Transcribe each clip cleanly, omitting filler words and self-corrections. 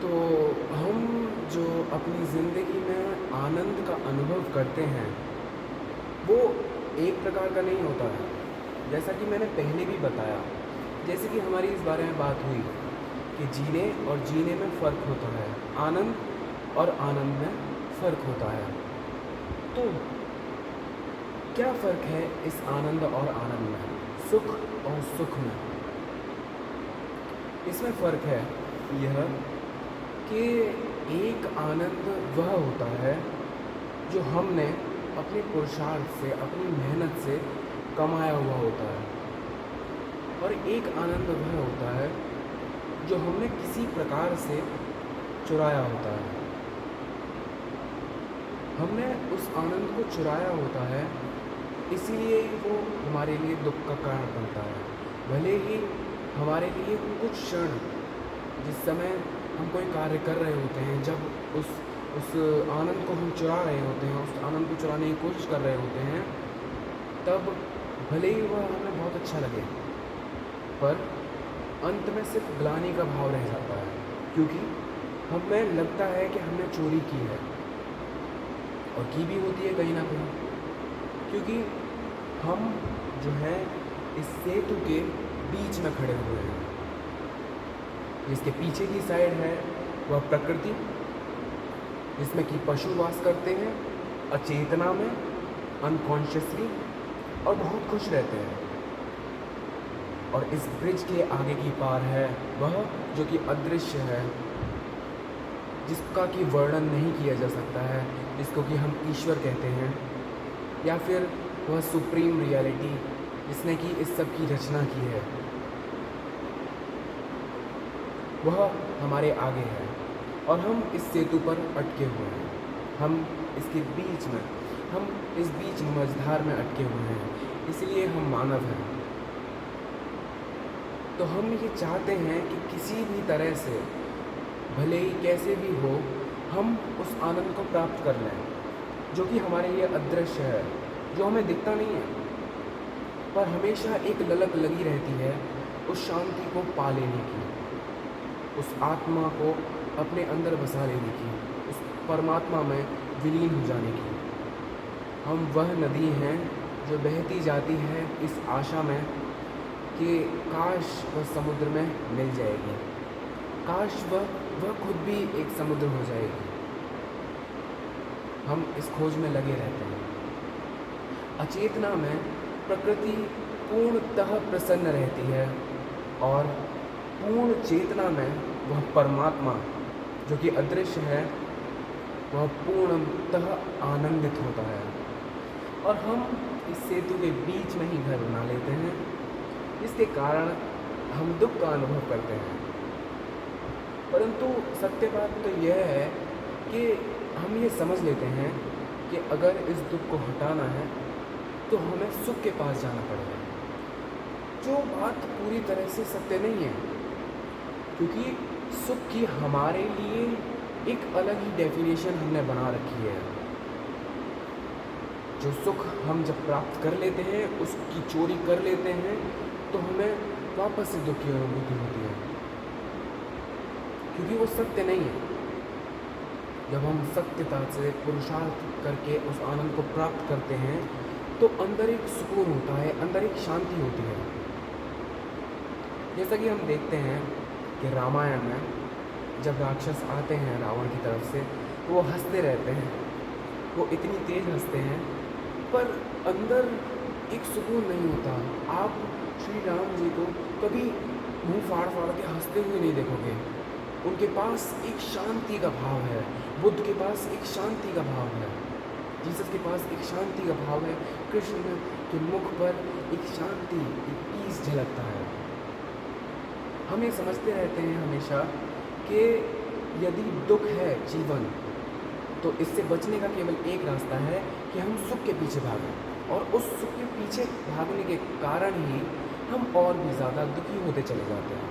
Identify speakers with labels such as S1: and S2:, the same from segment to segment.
S1: तो हम जो अपनी ज़िंदगी में आनंद का अनुभव करते हैं, वो एक प्रकार का नहीं होता है। जैसा कि मैंने पहले भी बताया, जैसे कि हमारी इस बारे में बात हुई कि जीने और जीने में फ़र्क होता है, आनंद और आनंद में फ़र्क होता है। तो क्या फ़र्क है इस आनंद और आनंद में, सुख और सुख में? इसमें फ़र्क है यह कि एक आनंद वह होता है जो हमने अपने पुरुषार्थ से, अपनी मेहनत से कमाया हुआ होता है, और एक आनंद वह होता है जो हमने किसी प्रकार से चुराया होता है। हमने उस आनंद को चुराया होता है, इसीलिए वो हमारे लिए दुख का कारण बनता है। भले ही हमारे लिए कुछ क्षण, जिस समय हम कोई कार्य कर रहे होते हैं, जब उस आनंद को हम चुरा रहे होते हैं, उस आनंद को चुराने की कोशिश कर रहे होते हैं, तब भले ही वह हमें बहुत अच्छा लगे, पर अंत में सिर्फ ग्लानि का भाव रह जाता है, क्योंकि हमें लगता है कि हमने चोरी की है, और की भी होती है कहीं ना कहीं, क्योंकि हम जो है इस सेतु के बीच में खड़े हुए हैं। जिसके पीछे की साइड है वह प्रकृति, जिसमें कि पशु वास करते हैं अचेतना में, अनकॉन्शियसली, और बहुत खुश रहते हैं। और इस ब्रिज के आगे की पार है वह जो कि अदृश्य है, जिसका कि वर्णन नहीं किया जा सकता है, जिसको कि हम ईश्वर कहते हैं, या फिर वह सुप्रीम रियलिटी जिसने कि इस सब की रचना की है, वह हमारे आगे है। और हम इस सेतु पर अटके हुए हैं, हम इसके बीच में, हम इस बीच मझधार में अटके हुए हैं, इसलिए हम मानव हैं। तो हम ये चाहते हैं कि किसी भी तरह से, भले ही कैसे भी हो, हम उस आनंद को प्राप्त कर लें, जो कि हमारे लिए अदृश्य है, जो हमें दिखता नहीं है, पर हमेशा एक ललक लगी रहती है उस शांति को पा लेने की, उस आत्मा को अपने अंदर बसा लेने की, उस परमात्मा में विलीन हो जाने की। हम वह नदी हैं जो बहती जाती है इस आशा में कि काश वह समुद्र में मिल जाएगी, काश वह खुद भी एक समुद्र हो जाएगी। हम इस खोज में लगे रहते हैं। अचेतना में प्रकृति पूर्णतः प्रसन्न रहती है, और पूर्ण चेतना में वह परमात्मा जो कि अदृश्य है, वह पूर्णतः आनंदित होता है। और हम इस सेतु के बीच में ही घर बना लेते हैं, जिसके कारण हम दुख का अनुभव करते हैं। परंतु सत्य बात तो यह है कि हम ये समझ लेते हैं कि अगर इस दुख को हटाना है तो हमें सुख के पास जाना पड़ेगा, जो बात पूरी तरह से सत्य नहीं है, क्योंकि सुख की हमारे लिए एक अलग ही डेफिनेशन हमने बना रखी है। जो सुख हम जब प्राप्त कर लेते हैं, उसकी चोरी कर लेते हैं, तो हमें वापस से दुख की अनुभूति होती है, क्योंकि वो सत्य नहीं है। जब हम सत्यता से पुरुषार्थ करके उस आनंद को प्राप्त करते हैं, तो अंदर एक सुकून होता है, अंदर एक शांति होती है। जैसा कि हम देखते हैं कि रामायण में जब राक्षस आते हैं रावण की तरफ से, तो वो हंसते रहते हैं, वो इतनी तेज हंसते हैं, पर अंदर एक सुकून नहीं होता। आप श्री राम जी को कभी मुंह फाड़ फाड़ के हंसते हुए नहीं देखोगे। उनके पास एक शांति का भाव है, बुद्ध के पास एक शांति का भाव है, जीसस के पास एक शांति का भाव है, कृष्ण के मुख पर एक शांति, एक पीस झलकता है। हम ये समझते रहते हैं हमेशा कि यदि दुख है जीवन, तो इससे बचने का केवल एक रास्ता है कि हम सुख के पीछे भागें, और उस सुख के पीछे भागने के कारण ही हम और भी ज़्यादा दुखी होते चले जाते हैं।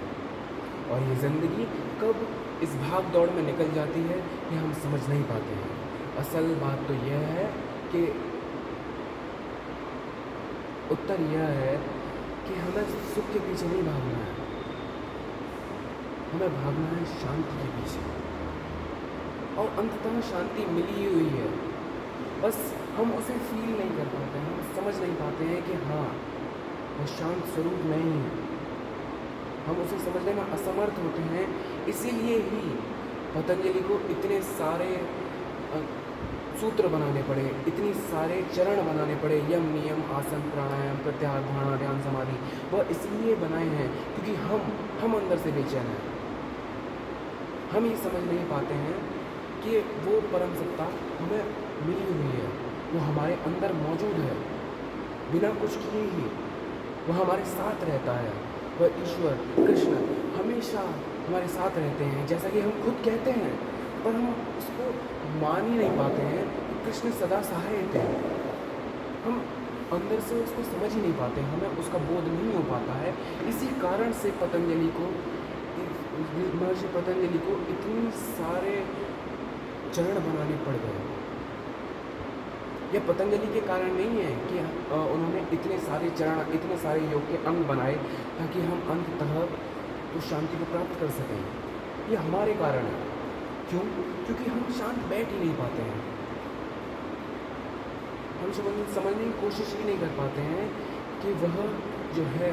S1: और ये ज़िंदगी कब इस भाग दौड़ में निकल जाती है कि हम समझ नहीं पाते हैं। असल बात तो यह है कि उत्तर यह है कि हमें सुख के पीछे नहीं भागना है, हमें भागना है शांति के पीछे, और अंततः शांति मिली ही हुई है। बस हम उसे फील नहीं कर पाते हैं, हम समझ नहीं पाते हैं कि हाँ, वह शांत स्वरूप मैं ही हूँ। हम उसे समझने में असमर्थ होते हैं। इसीलिए ही पतंजलि को इतने सारे सूत्र बनाने पड़े, इतनी सारे चरण बनाने पड़े, यम नियम आसन प्राणायाम प्रत्याहार धारणा ध्यान समाधि। वह इसलिए बनाए हैं क्योंकि हम अंदर से बेचैन हैं। हम ये समझ नहीं पाते हैं कि वो परम सत्ता हमें मिली हुई है, वो हमारे अंदर मौजूद है, बिना कुछ किए ही वह हमारे साथ रहता है। वह ईश्वर कृष्ण हमेशा हमारे साथ रहते हैं, जैसा कि हम खुद कहते हैं, पर हम उसको मान ही नहीं पाते हैं कि कृष्ण सदा सहायक है। हम अंदर से उसको समझ ही नहीं पाते, हमें उसका बोध नहीं हो पाता है। इसी कारण से महर्षि पतंजलि को इतने सारे चरण बनाने पड़ गए। यह पतंजलि के कारण नहीं है कि उन्होंने इतने सारे चरण, इतने सारे योग के अंग बनाए ताकि हम अंततः उस शांति को प्राप्त कर सकें। यह हमारे कारण है। क्यों? क्योंकि हम शांत बैठ ही नहीं पाते हैं। हम समझने की कोशिश ही नहीं कर पाते हैं कि वह जो है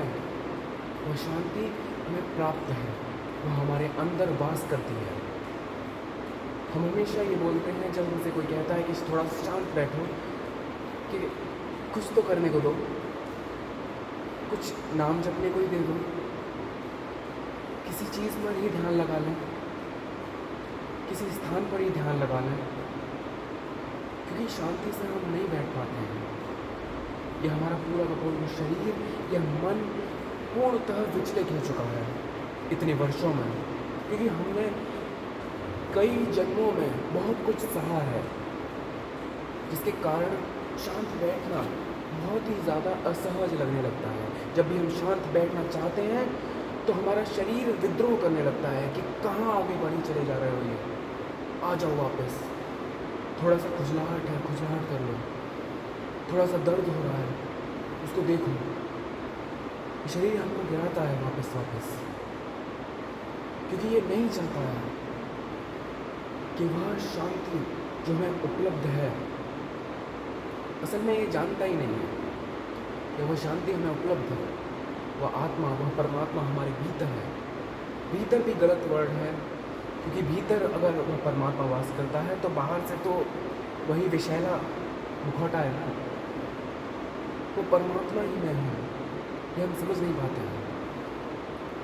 S1: वह शांति हमें प्राप्त है, वह हमारे अंदर वास करती है। हम हमेशा ये बोलते हैं जब हमसे कोई कहता है कि थोड़ा शांत बैठो, कि कुछ तो करने को दो, कुछ नाम जपने को ही दे दो, किसी चीज़ पर ही ध्यान लगा लें, किसी स्थान पर ही ध्यान लगा लें, क्योंकि शांति से हम नहीं बैठ पाते हैं। यह हमारा पूरा का पूरा शरीर, यह मन पूर्णतः विचलित हो चुका है इतने वर्षों में, क्योंकि हमने कई जन्मों में बहुत कुछ सहा है, जिसके कारण शांत बैठना बहुत ही ज़्यादा असहज लगने लगता है। जब भी हम शांत बैठना चाहते हैं तो हमारा शरीर विद्रोह करने लगता है कि कहाँ आगे बढ़ी चले जा रहे हो, ये आ जाओ वापस, थोड़ा सा खुजलाहट है, खुजलाहट कर लो, थोड़ा सा दर्द हो रहा है, उसको देखो। शरीर हमको गिराता है वापस, क्योंकि ये नहीं चाहता है कि वह शांति जो हमें उपलब्ध है, असल में ये जानता ही नहीं है कि वह शांति हमें उपलब्ध है। वह आत्मा, वह परमात्मा हमारे भीतर है। भीतर भी गलत वर्ड है, क्योंकि भीतर अगर वह परमात्मा वास करता है तो बाहर से तो वही विषैला मुखौटा है ना, वो परमात्मा ही मैं हूँ। ये हम समझ नहीं पाते हैं,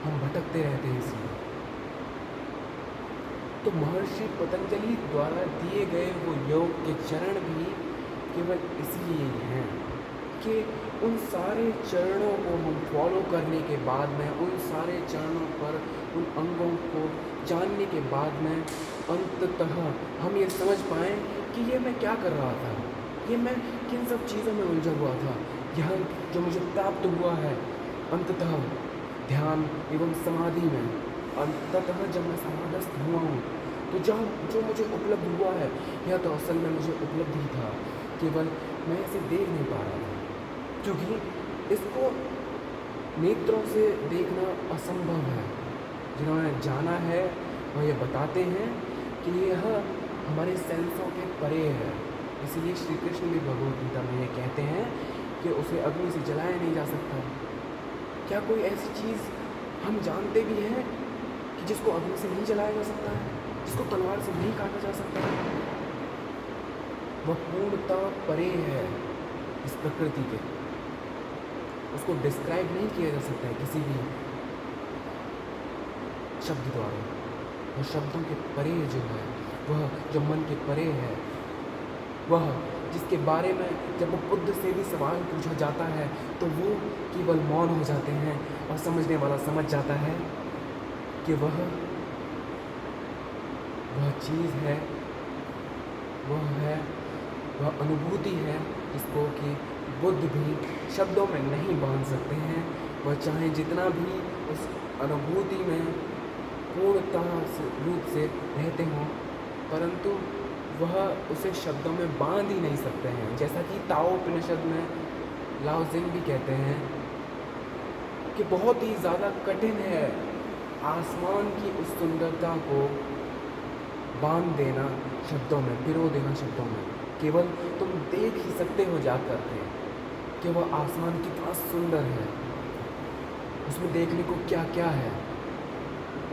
S1: हम भटकते रहते हैं इसलिए। तो महर्षि पतंजलि द्वारा दिए गए वो योग के चरण भी केवल इसलिए हैं कि उन सारे चरणों को हम फॉलो करने के बाद में, उन सारे चरणों पर उन अंगों को जानने के बाद में अंततः हम ये समझ पाएँ कि ये मैं क्या कर रहा था, ये मैं किन सब चीज़ों में उलझा हुआ था। यह जो मुझे प्राप्त हुआ है अंततः ध्यान एवं समाधि में, अंततः जब मैं समाधस्थ हुआ हूँ तो जो मुझे उपलब्ध हुआ है, यह तो असल में मुझे उपलब्ध ही था, केवल मैं इसे देख नहीं पा रहा था, क्योंकि इसको नेत्रों से देखना असंभव है। जिन्होंने जाना है वह ये बताते हैं कि यह हमारे सेंसों के परे है। इसीलिए श्री कृष्ण भी भगवद गीता में ये कहते हैं कि उसे अग्नि से जलाया नहीं जा सकता। क्या कोई ऐसी चीज़ हम जानते भी हैं कि जिसको अग्नि से नहीं जलाया जा सकता है, जिसको तलवार से नहीं काटा जा सकता है? वह पूर्णतः परे है इस प्रकृति के, उसको डिस्क्राइब नहीं किया जा सकता है किसी भी शब्द द्वारा। वह शब्दों के परे जो है, वह जो मन के परे है, वह जिसके बारे में जब वो बुद्ध से भी सवाल पूछा जाता है तो वो केवल मौन हो जाते हैं, और समझने वाला समझ जाता है कि वह चीज़ है, वह अनुभूति है जिसको कि बुद्ध भी शब्दों में नहीं बांध सकते हैं। वह चाहे जितना भी उस अनुभूति में पूर्णतः रूप से रहते हों, परंतु वह उसे शब्दों में बांध ही नहीं सकते हैं। जैसा कि ताओ उपनिषद में लाओ ज़िंग भी कहते हैं कि बहुत ही ज़्यादा कठिन है आसमान की उस सुंदरता को बांध देना शब्दों में, पिरो देना शब्दों में। केवल तुम देख ही सकते हो जा कर के कि वह आसमान कितना सुंदर है, उसमें देखने को क्या क्या है।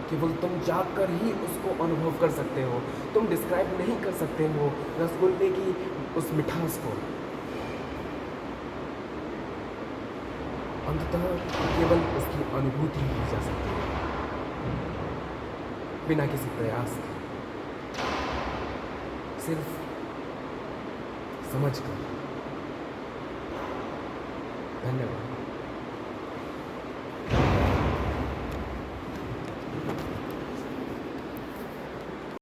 S1: केवल तुम जाकर ही उसको अनुभव कर सकते हो। तुम डिस्क्राइब नहीं कर सकते हो रसगुल्ले की उस मिठास को। अंततः केवल उसकी अनुभूति की जा सकती है बिना किसी प्रयास के, सिर्फ समझ कर। धन्यवाद।